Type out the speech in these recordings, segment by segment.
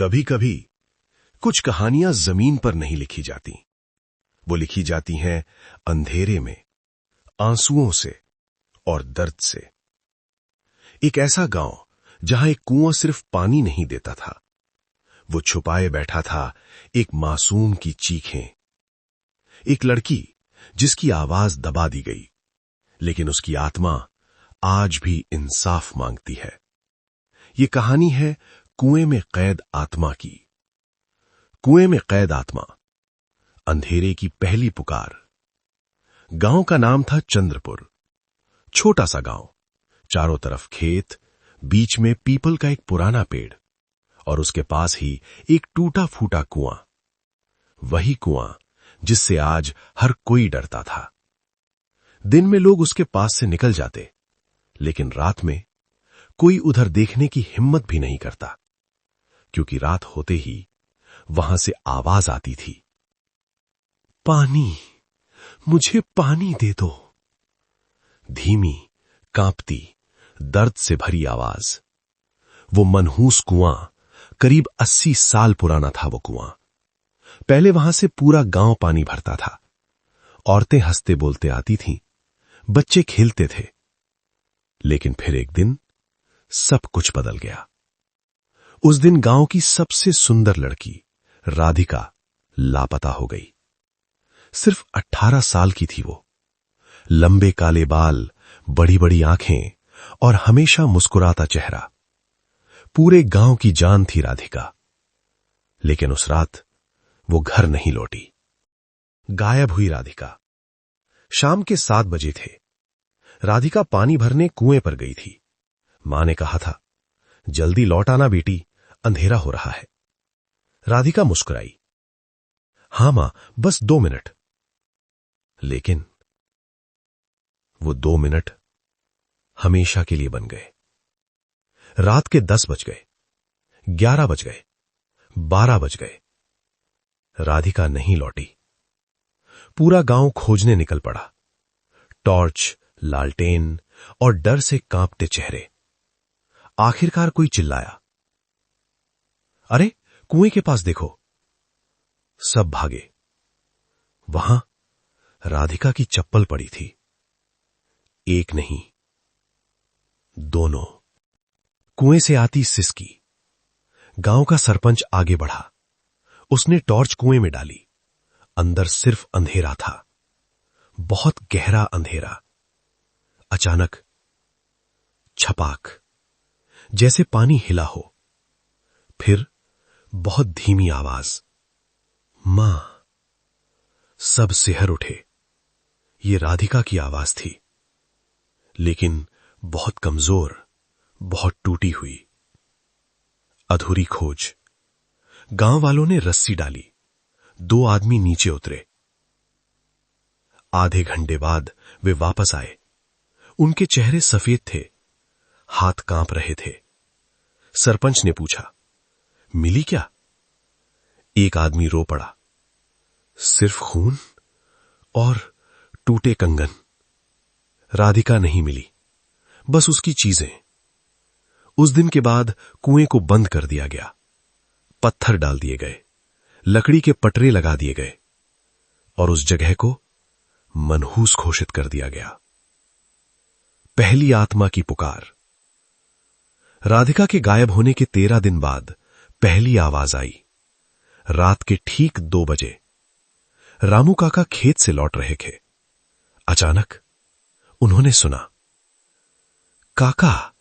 कभी कभी कुछ कहानियां जमीन पर नहीं लिखी जाती, वो लिखी जाती हैं अंधेरे में, आंसुओं से और दर्द से। एक ऐसा गांव जहां एक कुआं सिर्फ पानी नहीं देता था, वो छुपाए बैठा था एक मासूम की चीखें। एक लड़की जिसकी आवाज दबा दी गई, लेकिन उसकी आत्मा आज भी इंसाफ मांगती है। ये कहानी है कुएं में कैद आत्मा की। कुएं में कैद आत्मा, अंधेरे की पहली पुकार। गांव का नाम था चंद्रपुर। छोटा सा गांव, चारों तरफ खेत, बीच में पीपल का एक पुराना पेड़ और उसके पास ही एक टूटा फूटा कुआं। वही कुआं जिससे आज हर कोई डरता था। दिन में लोग उसके पास से निकल जाते, लेकिन रात में कोई उधर देखने की हिम्मत भी नहीं करता, क्योंकि रात होते ही वहां से आवाज आती थी, पानी, मुझे पानी दे दो। धीमी, कांपती, दर्द से भरी आवाज। वो मनहूस कुआं करीब 80 साल पुराना था। वो कुआं पहले वहां से पूरा गांव पानी भरता था। औरतें हंसते बोलते आती थीं, बच्चे खेलते थे। लेकिन फिर एक दिन सब कुछ बदल गया। उस दिन गांव की सबसे सुंदर लड़की राधिका लापता हो गई। सिर्फ 18 साल की थी वो। लंबे काले बाल, बड़ी बड़ी आंखें और हमेशा मुस्कुराता चेहरा। पूरे गांव की जान थी राधिका। लेकिन उस रात वो घर नहीं लौटी। गायब हुई राधिका। शाम के 7 बजे थे। राधिका पानी भरने कुएं पर गई थी। मां ने कहा था, जल्दी लौट आना बेटी, अंधेरा हो रहा है। राधिका मुस्कुराई, हां मां, बस 2 मिनट। लेकिन वो 2 मिनट हमेशा के लिए बन गए। रात के 10 बज गए, 11 बज गए, 12 बज गए। राधिका नहीं लौटी। पूरा गांव खोजने निकल पड़ा। टॉर्च, लालटेन और डर से कांपते चेहरे। आखिरकार कोई चिल्लाया, अरे कुएं के पास देखो। सब भागे। वहां राधिका की चप्पल पड़ी थी। एक नहीं, दोनों। कुएं से आती सिसकी। गांव का सरपंच आगे बढ़ा। उसने टॉर्च कुएं में डाली। अंदर सिर्फ अंधेरा था, बहुत गहरा अंधेरा। अचानक छपाक, जैसे पानी हिला हो। फिर बहुत धीमी आवाज, मां। सब सिहर उठे। ये राधिका की आवाज थी, लेकिन बहुत कमजोर, बहुत टूटी हुई। अधूरी खोज। गांव वालों ने रस्सी डाली। 2 आदमी नीचे उतरे। आधे घंटे बाद वे वापस आए। उनके चेहरे सफेद थे, हाथ कांप रहे थे। सरपंच ने पूछा, मिली क्या? एक आदमी रो पड़ा, सिर्फ खून और टूटे कंगन। राधिका नहीं मिली, बस उसकी चीजें। उस दिन के बाद कुएं को बंद कर दिया गया। पत्थर डाल दिए गए, लकड़ी के पटरे लगा दिए गए और उस जगह को मनहूस घोषित कर दिया गया। पहली आत्मा की पुकार। राधिका के गायब होने के 13 दिन बाद पहली आवाज आई। रात के ठीक 2 बजे रामू काका खेत से लौट रहे थे। अचानक उन्होंने सुना, काका,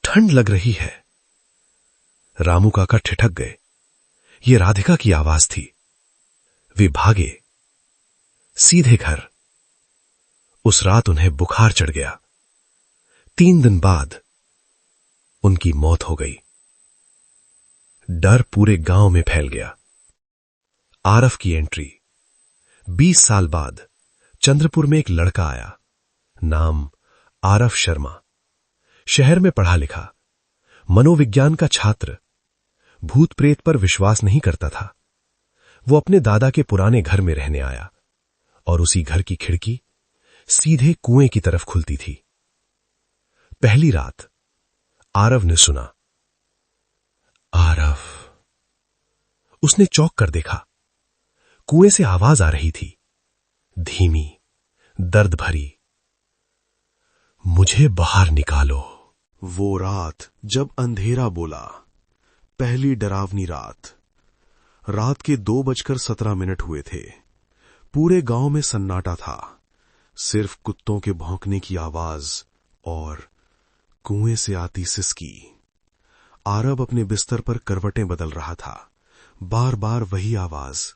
ठंड लग रही है। रामू काका ठिठक गए। ये राधिका की आवाज थी। वे भागे सीधे घर। उस रात उन्हें बुखार चढ़ गया। 3 दिन बाद उनकी मौत हो गई। डर पूरे गांव में फैल गया। आरफ की एंट्री। 20 साल बाद चंद्रपुर में एक लड़का आया, नाम आरफ शर्मा। शहर में पढ़ा लिखा, मनोविज्ञान का छात्र। भूत प्रेत पर विश्वास नहीं करता था। वो अपने दादा के पुराने घर में रहने आया और उसी घर की खिड़की सीधे कुएं की तरफ खुलती थी। पहली रात आरव ने सुना, आरव, उसने चौंक कर देखा। कुएं से आवाज आ रही थी, धीमी, दर्द भरी, मुझे बाहर निकालो। वो रात जब अंधेरा बोला, पहली डरावनी रात। रात के 2:17 हुए थे। पूरे गांव में सन्नाटा था, सिर्फ कुत्तों के भौंकने की आवाज और कुएं से आती सिसकी। आरव अपने बिस्तर पर करवटें बदल रहा था। बार बार वही आवाज,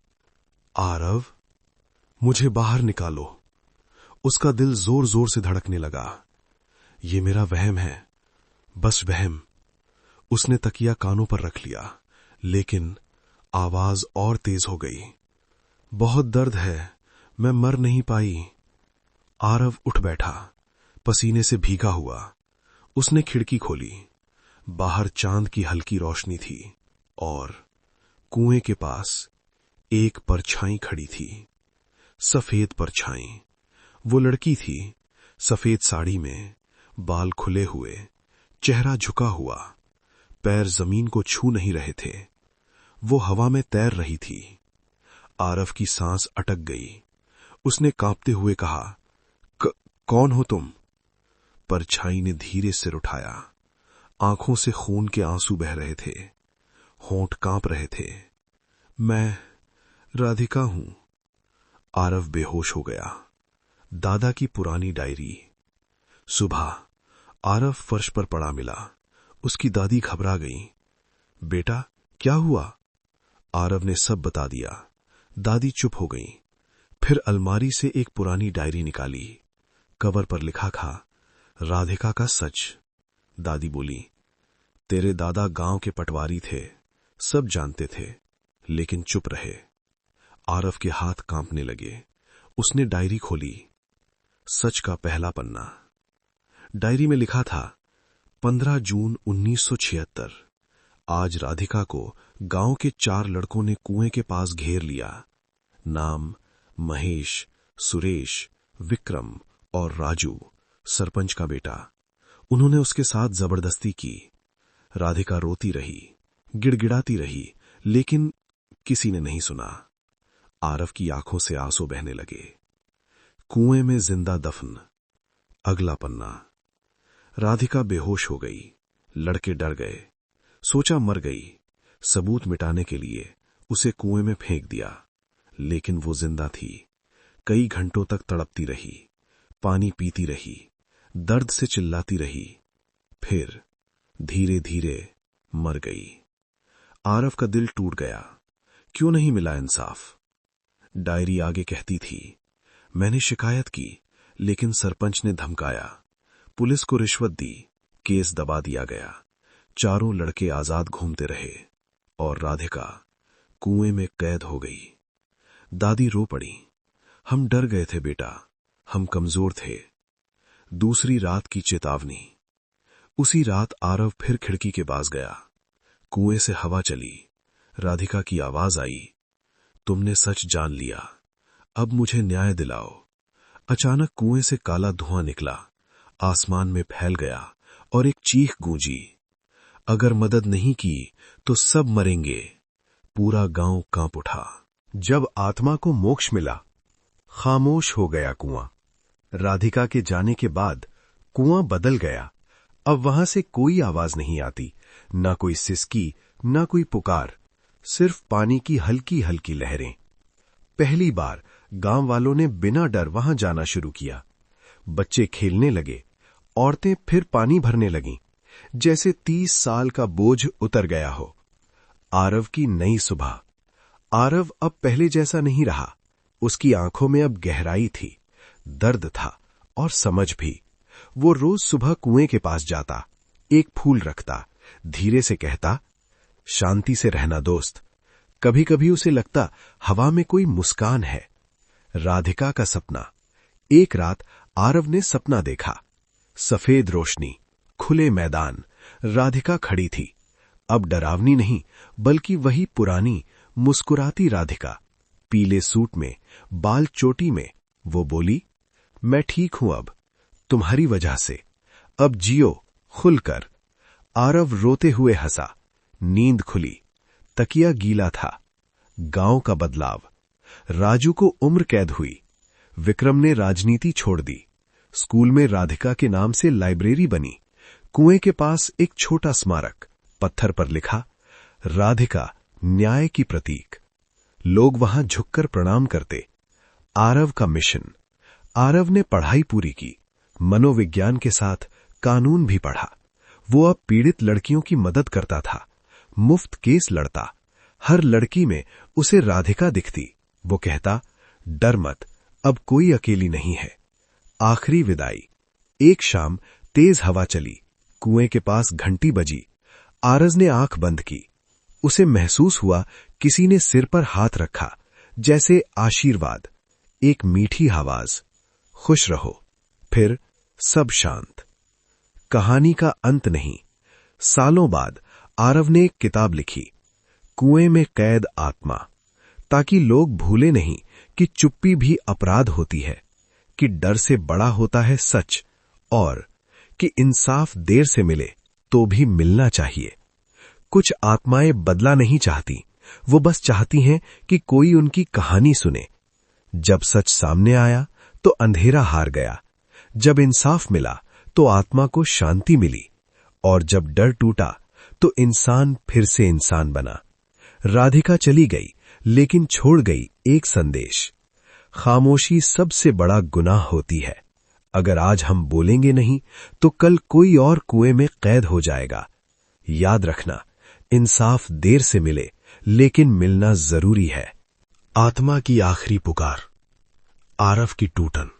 आरव, मुझे बाहर निकालो। उसका दिल जोर जोर से धड़कने लगा। ये मेरा वहम है, बस वहम। उसने तकिया कानों पर रख लिया, लेकिन आवाज और तेज हो गई। बहुत दर्द है, मैं मर नहीं पाई। आरव उठ बैठा, पसीने से भीगा हुआ। उसने खिड़की खोली। बाहर चांद की हल्की रोशनी थी और कुएं के पास एक परछाई खड़ी थी, सफेद परछाई। वो लड़की थी, सफेद साड़ी में, बाल खुले हुए, चेहरा झुका हुआ, पैर जमीन को छू नहीं रहे थे। वो हवा में तैर रही थी। आरव की सांस अटक गई। उसने कांपते हुए कहा, कौन हो तुम? परछाई ने धीरे सिर उठाया। आंखों से खून के आंसू बह रहे थे, होंठ कांप रहे थे। मैं राधिका हूं। आरव बेहोश हो गया। दादा की पुरानी डायरी। सुबह आरव फर्श पर पड़ा मिला। उसकी दादी घबरा गई। बेटा, क्या हुआ? आरव ने सब बता दिया। दादी चुप हो गई। फिर अलमारी से एक पुरानी डायरी निकाली। कवर पर लिखा था, राधिका का सच। दादी बोली, तेरे दादा गांव के पटवारी थे, सब जानते थे, लेकिन चुप रहे। आरव के हाथ कांपने लगे। उसने डायरी खोली। सच का पहला पन्ना। डायरी में लिखा था, 15 जून 1976। आज राधिका को गांव के 4 लड़कों ने कुएं के पास घेर लिया। नाम महेश, सुरेश, विक्रम और राजू, सरपंच का बेटा। उन्होंने उसके साथ जबरदस्ती की। राधिका रोती रही, गिड़गिड़ाती रही, लेकिन किसी ने नहीं सुना। आरव की आंखों से आंसू बहने लगे। कुएं में जिंदा दफन। अगला पन्ना। राधिका बेहोश हो गई। लड़के डर गए। सोचा मर गई। सबूत मिटाने के लिए उसे कुएं में फेंक दिया, लेकिन वो जिंदा थी। कई घंटों तक तड़पती रही, पानी पीती रही, दर्द से चिल्लाती रही, फिर धीरे धीरे मर गई। आरव का दिल टूट गया। क्यों नहीं मिला इंसाफ? डायरी आगे कहती थी, मैंने शिकायत की, लेकिन सरपंच ने धमकाया। पुलिस को रिश्वत दी, केस दबा दिया गया। 4 लड़के आजाद घूमते रहे और राधिका कुएं में कैद हो गई। दादी रो पड़ी। हम डर गए थे बेटा, हम कमजोर थे। दूसरी रात की चेतावनी। उसी रात आरव फिर खिड़की के पास गया। कुएं से हवा चली। राधिका की आवाज आई, तुमने सच जान लिया, अब मुझे न्याय दिलाओ। अचानक कुएं से काला धुआं निकला, आसमान में फैल गया और एक चीख गूंजी, अगर मदद नहीं की तो सब मरेंगे। पूरा गांव कांप उठा। जब आत्मा को मोक्ष मिला, खामोश हो गया कुआं। राधिका के जाने के बाद कुआं बदल गया। अब वहां से कोई आवाज नहीं आती, ना कोई सिसकी, ना कोई पुकार, सिर्फ पानी की हल्की हल्की लहरें। पहली बार गांव वालों ने बिना डर वहां जाना शुरू किया। बच्चे खेलने लगे, औरतें फिर पानी भरने लगीं, जैसे 30 साल का बोझ उतर गया हो। आरव की नई सुबह। आरव अब पहले जैसा नहीं रहा। उसकी आंखों में अब गहराई थी, दर्द था और समझ भी। वो रोज सुबह कुएं के पास जाता, एक फूल रखता, धीरे से कहता, शांति से रहना दोस्त। कभी कभी उसे लगता हवा में कोई मुस्कान है। राधिका का सपना। एक रात आरव ने सपना देखा। सफेद रोशनी, खुले मैदान, राधिका खड़ी थी। अब डरावनी नहीं, बल्कि वही पुरानी मुस्कुराती राधिका। पीले सूट में, बाल चोटी में। वो बोली, मैं ठीक हूं अब, तुम्हारी वजह से। अब जियो खुलकर। आरव रोते हुए हंसा। नींद खुली। तकिया गीला था, गांव का बदलाव। राजू को उम्र कैद हुई। विक्रम ने राजनीति छोड़ दी। स्कूल में राधिका के नाम से लाइब्रेरी बनी। कुएं के पास एक छोटा स्मारक, पत्थर पर लिखा, राधिका न्याय की प्रतीक। लोग वहां झुककर प्रणाम करते। आरव का मिशन। आरव ने पढ़ाई पूरी की, मनोविज्ञान के साथ कानून भी पढ़ा। वो अब पीड़ित लड़कियों की मदद करता था, मुफ्त केस लड़ता। हर लड़की में उसे राधिका दिखती। वो कहता, डर मत, अब कोई अकेली नहीं है। आखिरी विदाई। एक शाम तेज हवा चली, कुएं के पास घंटी बजी। आरज ने आंख बंद की। उसे महसूस हुआ किसी ने सिर पर हाथ रखा, जैसे आशीर्वाद। एक मीठी आवाज, खुश रहो। फिर सब शांत। कहानी का अंत नहीं। सालों बाद आरव ने एक किताब लिखी, कुएं में कैद आत्मा, ताकि लोग भूले नहीं कि चुप्पी भी अपराध होती है, कि डर से बड़ा होता है सच, और कि इंसाफ देर से मिले तो भी मिलना चाहिए। कुछ आत्माएं बदला नहीं चाहती, वो बस चाहती हैं कि कोई उनकी कहानी सुने। जब सच सामने आया तो अंधेरा हार गया। जब इंसाफ मिला तो आत्मा को शांति मिली, और जब डर टूटा तो इंसान फिर से इंसान बना। राधिका चली गई, लेकिन छोड़ गई एक संदेश। खामोशी सबसे बड़ा गुनाह होती है। अगर आज हम बोलेंगे नहीं तो कल कोई और कुएं में कैद हो जाएगा। याद रखना, इंसाफ देर से मिले, लेकिन मिलना जरूरी है। आत्मा की आखिरी पुकार। आरव की टूटन।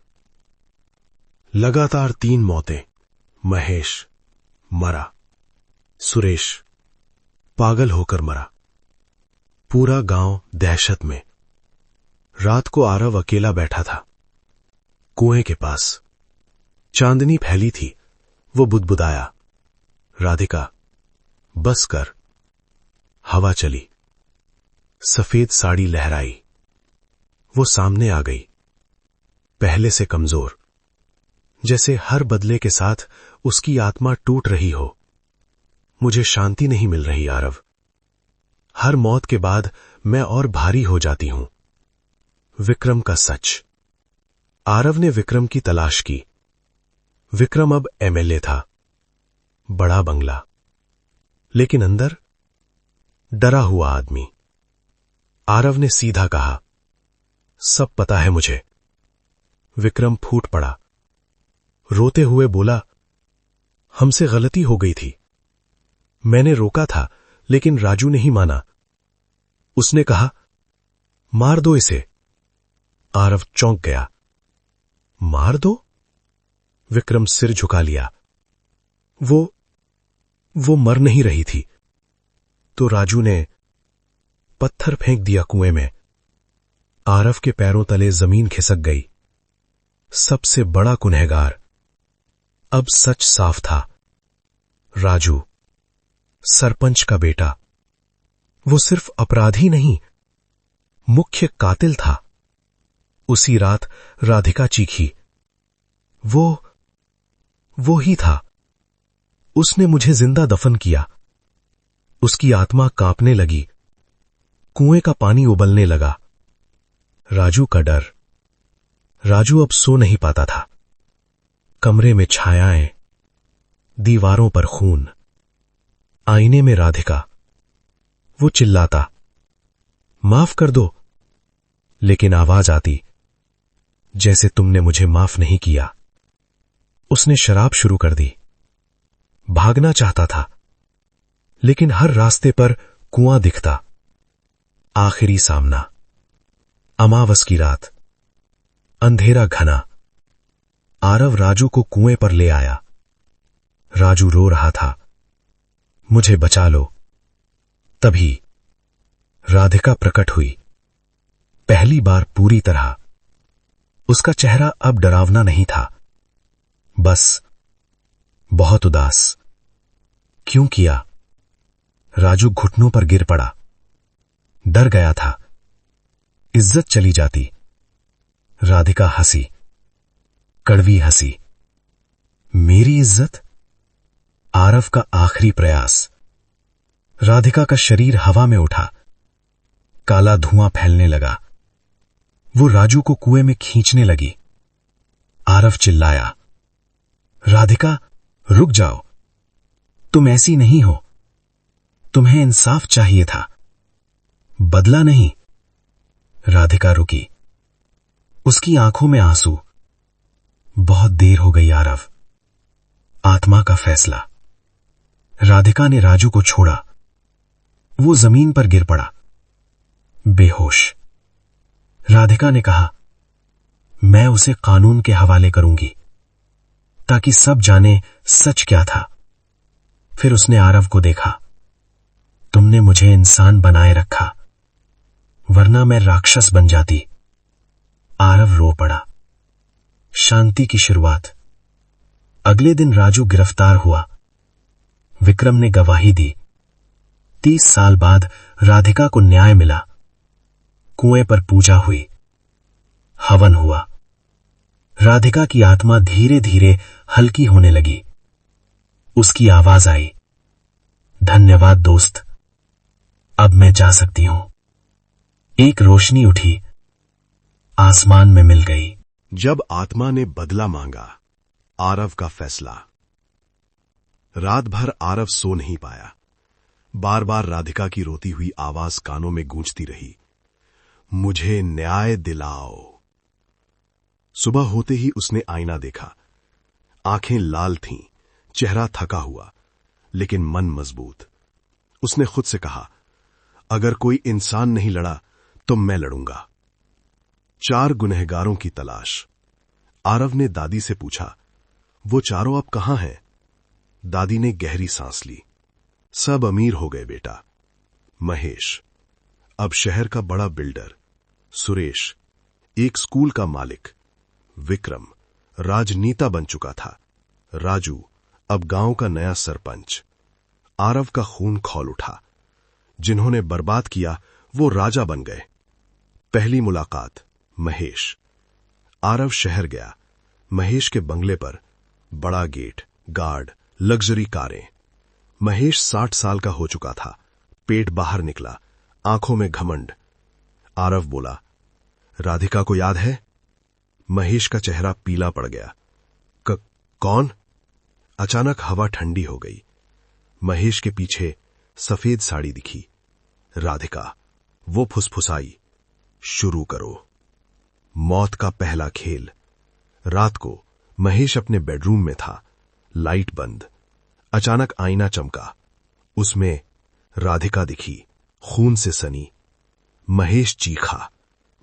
लगातार 3 मौतें। महेश मरा, सुरेश पागल होकर मरा, पूरा गांव दहशत में। रात को आरव अकेला बैठा था, कुएं के पास। चांदनी फैली थी। वो बुदबुदाया, राधिका बस कर। हवा चली, सफेद साड़ी लहराई। वो सामने आ गई, पहले से कमजोर, जैसे हर बदले के साथ उसकी आत्मा टूट रही हो। मुझे शांति नहीं मिल रही आरव। हर मौत के बाद मैं और भारी हो जाती हूं। विक्रम का सच। आरव ने विक्रम की तलाश की। विक्रम अब एमएलए था, बड़ा बंगला, लेकिन अंदर डरा हुआ आदमी। आरव ने सीधा कहा, सब पता है मुझे। विक्रम फूट पड़ा, रोते हुए बोला, हमसे गलती हो गई थी। मैंने रोका था, लेकिन राजू नहीं माना। उसने कहा, मार दो इसे। आरव चौंक गया। मार दो? विक्रम सिर झुका लिया। वो मर नहीं रही थी। तो राजू ने पत्थर फेंक दिया कुएं में। आरव के पैरों तले जमीन खिसक गई। सबसे बड़ा गुनहगार। अब सच साफ था। राजू, सरपंच का बेटा। वो सिर्फ अपराधी नहीं, मुख्य कातिल था। उसी रात राधिका चीखी, वो ही था। उसने मुझे जिंदा दफन किया। उसकी आत्मा कांपने लगी। कुएं का पानी उबलने लगा। राजू का डर। राजू अब सो नहीं पाता था। कमरे में छायाएं, दीवारों पर खून, आईने में राधिका। वो चिल्लाता, माफ कर दो, लेकिन आवाज आती, जैसे तुमने मुझे माफ नहीं किया। उसने शराब शुरू कर दी। भागना चाहता था, लेकिन हर रास्ते पर कुआं दिखता। आखिरी सामना। अमावस की रात, अंधेरा घना। आरव राजू को कुएं पर ले आया। राजू रो रहा था, मुझे बचा लो। तभी राधिका प्रकट हुई, पहली बार पूरी तरह। उसका चेहरा अब डरावना नहीं था, बस बहुत उदास। क्यों किया? राजू घुटनों पर गिर पड़ा। डर गया था, इज्जत चली जाती। राधिका हंसी, कड़वी हंसी। मेरी इज्जत? आरव का आखिरी प्रयास। राधिका का शरीर हवा में उठा। काला धुआं फैलने लगा। वो राजू को कुएं में खींचने लगी। आरव चिल्लाया, राधिका, रुक जाओ, तुम ऐसी नहीं हो। तुम्हें इंसाफ चाहिए था, बदला नहीं। राधिका रुकी, उसकी आंखों में आंसू। बहुत देर हो गई आरव। आत्मा का फैसला। राधिका ने राजू को छोड़ा। वो जमीन पर गिर पड़ा, बेहोश। राधिका ने कहा, मैं उसे कानून के हवाले करूंगी, ताकि सब जाने सच क्या था। फिर उसने आरव को देखा। तुमने मुझे इंसान बनाए रखा, वरना मैं राक्षस बन जाती। आरव रो पड़ा। शांति की शुरुआत। अगले दिन राजू गिरफ्तार हुआ। विक्रम ने गवाही दी। 30 साल बाद राधिका को न्याय मिला। कुएं पर पूजा हुई, हवन हुआ। राधिका की आत्मा धीरे धीरे हल्की होने लगी। उसकी आवाज आई, धन्यवाद दोस्त, अब मैं जा सकती हूं। एक रोशनी उठी, आसमान में मिल गई। जब आत्मा ने बदला मांगा, आरव का फैसला। रात भर आरव सो नहीं पाया। बार बार राधिका की रोती हुई आवाज कानों में गूंजती रही, मुझे न्याय दिलाओ। सुबह होते ही उसने आईना देखा। आंखें लाल थीं, चेहरा थका हुआ, लेकिन मन मजबूत। उसने खुद से कहा, अगर कोई इंसान नहीं लड़ा तो मैं लड़ूंगा। 4 गुनहगारों की तलाश। आरव ने दादी से पूछा, वो चारों अब कहां हैं? दादी ने गहरी सांस ली। सब अमीर हो गए बेटा। महेश अब शहर का बड़ा बिल्डर, सुरेश एक स्कूल का मालिक, विक्रम राजनेता बन चुका था, राजू अब गांव का नया सरपंच। आरव का खून खौल उठा। जिन्होंने बर्बाद किया वो राजा बन गए। पहली मुलाकात महेश। आरव शहर गया। महेश के बंगले पर बड़ा गेट, गार्ड, लग्जरी कारें। महेश 60 साल का हो चुका था। पेट बाहर निकला, आंखों में घमंड। आरव बोला, राधिका को याद है? महेश का चेहरा पीला पड़ गया। कौन? अचानक हवा ठंडी हो गई। महेश के पीछे सफेद साड़ी दिखी। राधिका। वो फुसफुसाई, शुरू करो। मौत का पहला खेल। रात को महेश अपने बेडरूम में था, लाइट बंद। अचानक आईना चमका। उसमें राधिका दिखी, खून से सनी। महेश चीखा,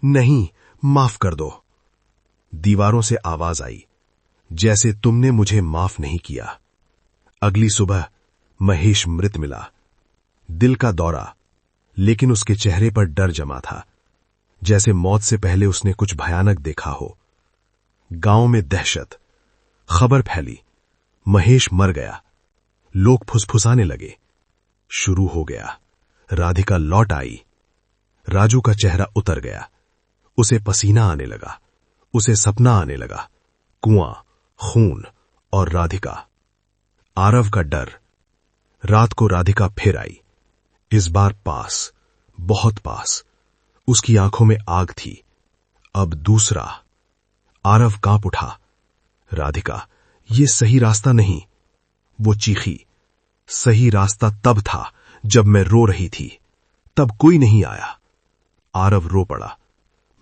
नहीं, माफ कर दो। दीवारों से आवाज आई, जैसे तुमने मुझे माफ नहीं किया। अगली सुबह महेश मृत मिला। दिल का दौरा, लेकिन उसके चेहरे पर डर जमा था, जैसे मौत से पहले उसने कुछ भयानक देखा हो। गांव में दहशत। खबर फैली, महेश मर गया। लोग फुसफुसाने लगे। शुरू हो गया। राधिका लौट आई। राजू का चेहरा उतर गया। उसे पसीना आने लगा। उसे सपना आने लगा, कुआं, खून और राधिका। आरव का डर। रात को राधिका फिर आई, इस बार पास, बहुत पास। उसकी आंखों में आग थी। अब दूसरा। आरव कांप उठा। राधिका, ये सही रास्ता नहीं। वो चीखी, सही रास्ता तब था जब मैं रो रही थी, तब कोई नहीं आया। आरव रो पड़ा,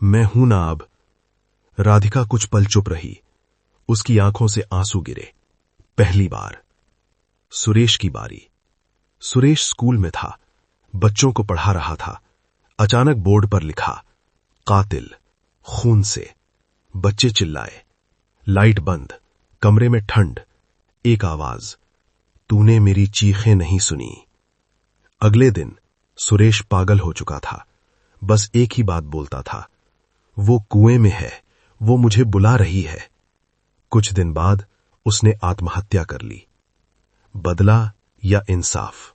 मैं हूं ना अब। राधिका कुछ पल चुप रही। उसकी आंखों से आंसू गिरे। पहली बार। सुरेश की बारी। सुरेश स्कूल में था, बच्चों को पढ़ा रहा था। अचानक बोर्ड पर लिखा, कातिल, खून से। बच्चे चिल्लाए। लाइट बंद, कमरे में ठंड। एक आवाज, तूने मेरी चीखें नहीं सुनी। अगले दिन सुरेश पागल हो चुका था। बस एक ही बात बोलता था, वो कुएं में है, वो मुझे बुला रही है। कुछ दिन बाद उसने आत्महत्या कर ली। बदला या इंसाफ?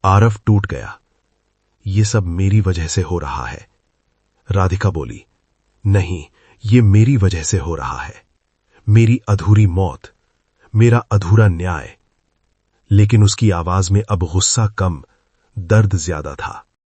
आरव टूट गया। ये सब मेरी वजह से हो रहा है। राधिका बोली, नहीं, ये मेरी वजह से हो रहा है। मेरी अधूरी मौत, मेरा अधूरा न्याय। लेकिन उसकी आवाज में अब गुस्सा कम, दर्द ज्यादा था।